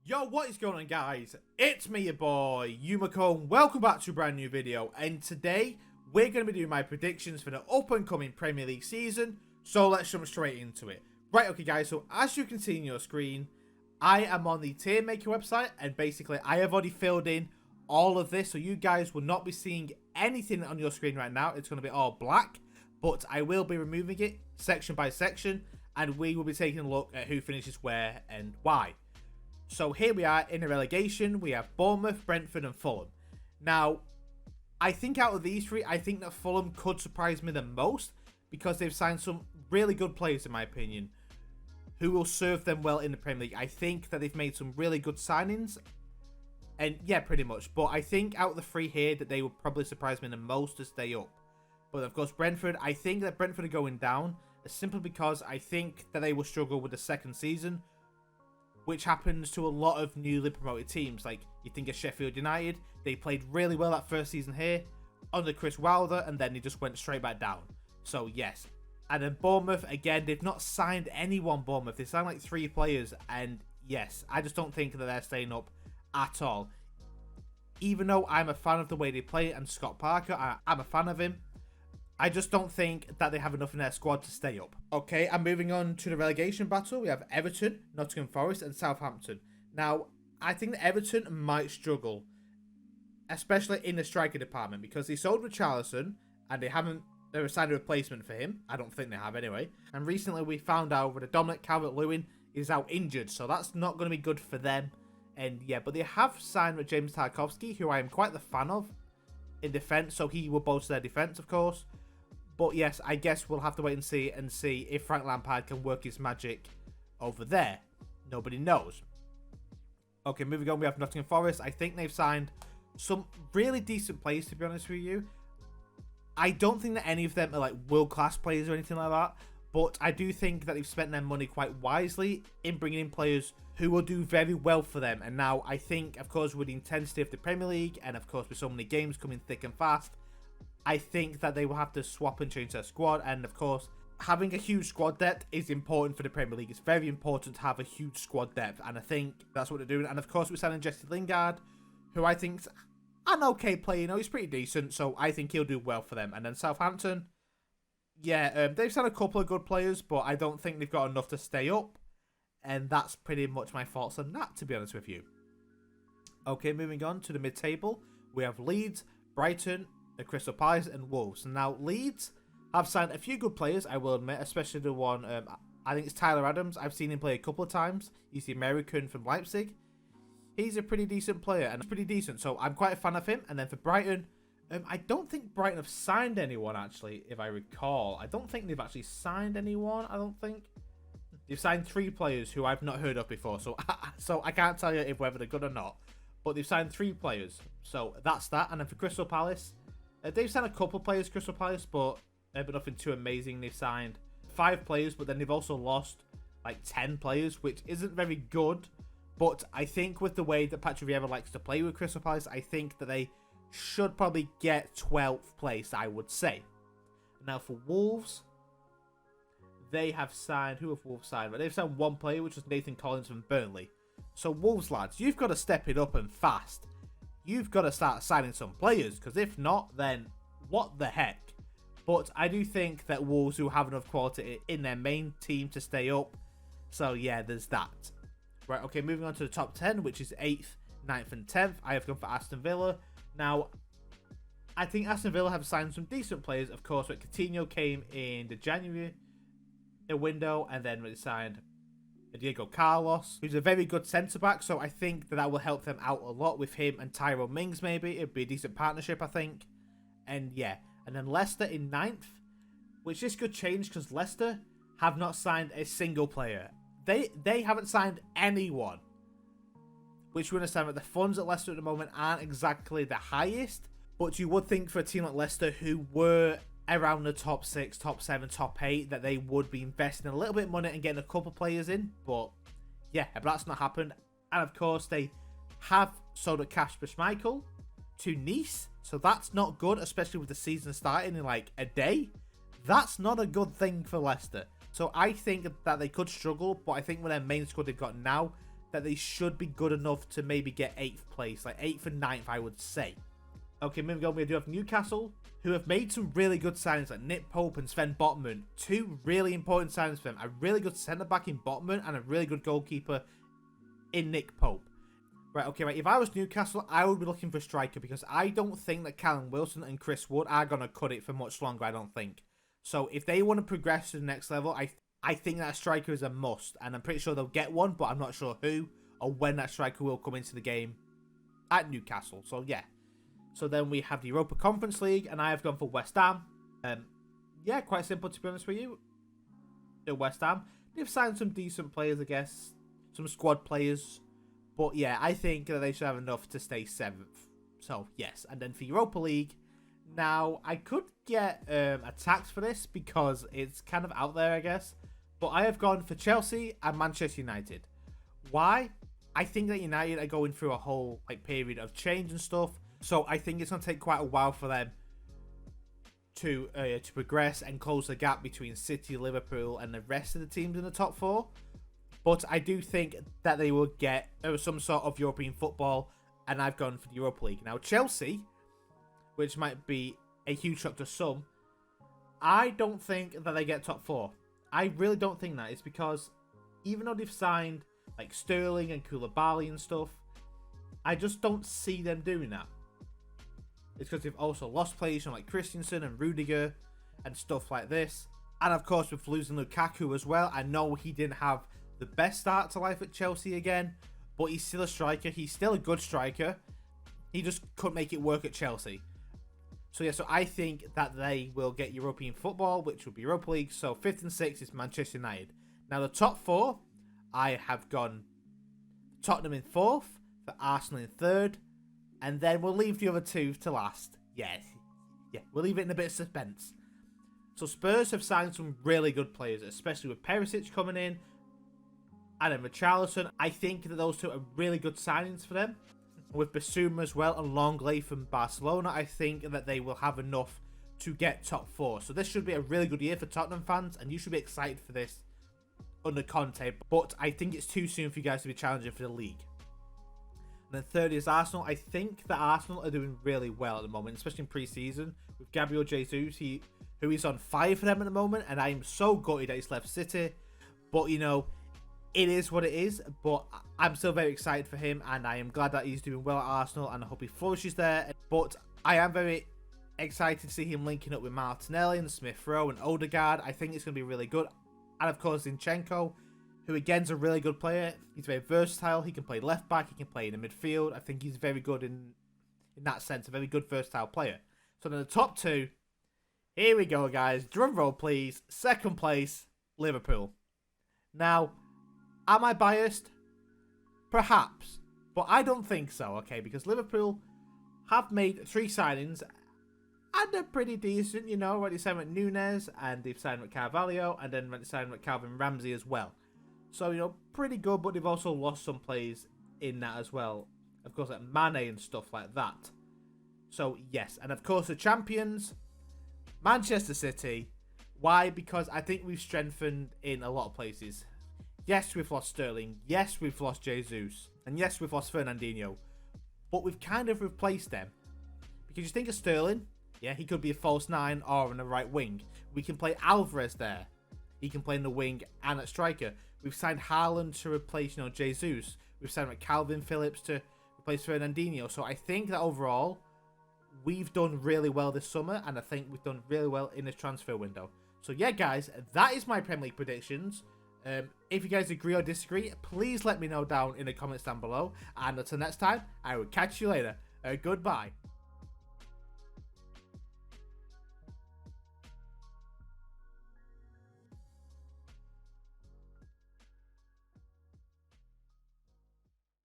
Yo, what is going on, guys? It's me, your boy, Yumiko, and welcome back to a brand new video. And today, we're going to be doing my predictions for the up-and-coming Premier League season, so let's jump straight into it. Right, okay, guys, so as you can see on your screen, I am on the tier maker website, and basically, I have already filled in all of this, so you guys will not be seeing anything on your screen right now. It's going to be all black, but I will be removing it section by section, and we will be taking a look at who finishes where and why. So here we are in a relegation. We have Bournemouth, Brentford and Fulham. Now, I think out of these three, I think that Fulham could surprise me the most because they've signed some really good players, in my opinion, who will serve them well in the Premier League. I think that they've made some really good signings. And yeah, pretty much. But I think out of the three here that they will probably surprise me the most to stay up. But of course, Brentford, I think that Brentford are going down simply because I think that they will struggle with the second season, which happens to a lot of newly promoted teams. Like, you think of Sheffield United, they played really well that first season here under Chris Wilder, and then they just went straight back down. So, yes. And then Bournemouth, again, they've not signed anyone, Bournemouth. They signed like 3 players, and yes, I just don't think that they're staying up at all. Even though I'm a fan of the way they play, and Scott Parker, I'm a fan of him, I just don't think that they have enough in their squad to stay up. Okay, and moving on to the relegation battle, we have Everton, Nottingham Forest and Southampton. Now, I think that Everton might struggle, especially in the striker department, because they sold Richarlison and they've signed a replacement for him. I don't think they have anyway. And recently we found out that Dominic Calvert-Lewin is out injured, so that's not going to be good for them. And yeah, but they have signed with James Tarkowski, who I am quite the fan of in defence, so he will bolster their defence, of course. But yes, I guess we'll have to wait and see if Frank Lampard can work his magic over there. Nobody knows. Okay, moving on, we have Nottingham Forest. I think they've signed some really decent players, to be honest with you. I don't think that any of them are like world-class players or anything like that, but I do think that they've spent their money quite wisely in bringing in players who will do very well for them. And now I think, of course, with the intensity of the Premier League, and of course with so many games coming thick and fast, I think that they will have to swap and change their squad. And of course, having a huge squad depth is important for the Premier League. It's very important to have a huge squad depth, and I think that's what they're doing. And of course, we're signing Jesse Lingard, who I think's an okay player. You know, he's pretty decent, so I think he'll do well for them. And then Southampton, yeah, they've signed a couple of good players, but I don't think they've got enough to stay up. And that's pretty much my thoughts on that, to be honest with you. Okay, moving on to the mid-table, we have Leeds, Brighton, the Crystal Palace and Wolves. Now, Leeds have signed a few good players, I will admit, especially the one, I think it's Tyler Adams. I've seen him play a couple of times. He's the American from Leipzig. He's a pretty decent player, and pretty decent, so I'm quite a fan of him. And then for Brighton, I don't think Brighton have signed anyone, actually, if I recall. I don't think they've actually signed anyone, I don't think. They've signed 3 players who I've not heard of before, so I can't tell you if whether they're good or not. But they've signed 3 players, so that's that. And then for Crystal Palace, they've signed a couple of players, Crystal Palace, but nothing too amazing. They've signed 5 players, but then they've also lost like 10 players, which isn't very good. But I think with the way that Patrick Vieira likes to play with Crystal Palace, I think that they should probably get 12th place, I would say. Now for Wolves, they have signed, who have Wolves signed? But they've signed 1 player, which was Nathan Collins from Burnley. So Wolves, lads, you've got to step it up and fast. You've got to start signing some players, because if not, then what the heck? But I do think that Wolves will have enough quality in their main team to stay up. So yeah, there's that. Right, okay, moving on to the top 10, which is 8th, 9th and 10th. I have gone for Aston Villa. Now, I think Aston Villa have signed some decent players. Of course, but Coutinho came in the January window, and then they signed Diego Carlos, who's a very good centre-back, so I think that will help them out a lot with him and Tyrone Mings, maybe. It'd be a decent partnership, I think. And yeah, and then Leicester in 9th, which this could change because Leicester have not signed a single player. They haven't signed anyone, which we understand that the funds at Leicester at the moment aren't exactly the highest, but you would think for a team like Leicester, who were around the top 6, top 7, top 8, that they would be investing a little bit of money and getting a couple players in. But yeah, but that's not happened. And of course, they have sold a Kasper Schmeichel to Nice, so that's not good, especially with the season starting in like a day. That's not a good thing for Leicester. So I think that they could struggle, but I think with their main squad they've got now, that they should be good enough to maybe get 8th place, like 8th and 9th, I would say. Okay, moving on, we do have Newcastle, who have made some really good signings like Nick Pope and Sven Botman. 2 really important signings for them. A really good centre-back in Botman and a really good goalkeeper in Nick Pope. Right, okay, right. If I was Newcastle, I would be looking for a striker because I don't think that Callum Wilson and Chris Wood are going to cut it for much longer, I don't think. So if they want to progress to the next level, I think that striker is a must. And I'm pretty sure they'll get one, but I'm not sure who or when that striker will come into the game at Newcastle. So, yeah. So then we have the Europa Conference League, and I have gone for West Ham. Yeah, quite simple to be honest with you. West Ham. They've signed some decent players, I guess. Some squad players. But yeah, I think that they should have enough to stay 7th. So, yes. And then for Europa League, now, I could get attacked for this because it's kind of out there, I guess. But I have gone for Chelsea and Manchester United. Why? I think that United are going through a whole period of change and stuff. So I think it's going to take quite a while for them to progress and close the gap between City, Liverpool, and the rest of the teams in the top 4. But I do think that they will get some sort of European football, and I've gone for the Europa League. Now, Chelsea, which might be a huge shock to some, I don't think that they get top 4. I really don't think that. It's because even though they've signed Sterling and Koulibaly and stuff, I just don't see them doing that. It's because they've also lost players from Christensen and Rudiger and stuff like this. And of course, with losing Lukaku as well, I know he didn't have the best start to life at Chelsea again, but he's still a striker. He's still a good striker. He just couldn't make it work at Chelsea. So yeah, so I think that they will get European football, which will be Europa League. So 5th and 6th is Manchester United. Now the top 4, I have gone Tottenham in 4th, for Arsenal in 3rd, and then we'll leave the other 2 to last. Yeah, we'll leave it in a bit of suspense. So Spurs have signed some really good players, especially with Perisic coming in, and then Richarlison. I think that those 2 are really good signings for them. With Basuma as well and Longley from Barcelona, I think that they will have enough to get top 4. So this should be a really good year for Tottenham fans, and you should be excited for this under Conte. But I think it's too soon for you guys to be challenging for the league. And then 3rd is Arsenal. I think that Arsenal are doing really well at the moment, especially in pre-season. With Gabriel Jesus, who is on fire for them at the moment, and I am so gutted that he's left City. But, you know, it is what it is, but I'm still very excited for him, and I am glad that he's doing well at Arsenal, and I hope he flourishes there. But I am very excited to see him linking up with Martinelli and Smith Rowe and Odegaard. I think it's going to be really good. And of course, Zinchenko, who again is a really good player. He's very versatile. He can play left back. He can play in the midfield. I think he's very good in that sense, a very good versatile player. So then the top 2, here we go, guys. Drum roll, please. 2nd place, Liverpool. Now, am I biased? Perhaps. But I don't think so, okay? Because Liverpool have made 3 signings. And they're pretty decent, you know. They signed with Nunes, and they've signed with Carvalho, and then they signed with Calvin Ramsey as well. So, you know, pretty good, but they've also lost some players in that as well. Of course, like Mane and stuff like that. So, yes. And of course, the champions, Manchester City. Why? Because I think we've strengthened in a lot of places. Yes, we've lost Sterling. Yes, we've lost Jesus. And yes, we've lost Fernandinho. But we've kind of replaced them. Because you think of Sterling, yeah, he could be a false 9 or on the right wing. We can play Alvarez there. He can play in the wing and at striker. We've signed Haaland to replace, Jesus. We've signed like Calvin Phillips to replace Fernandinho. So I think that overall, we've done really well this summer. And I think we've done really well in this transfer window. So yeah, guys, that is my Premier League predictions. If you guys agree or disagree, please let me know down in the comments down below. And until next time, I will catch you later. Goodbye.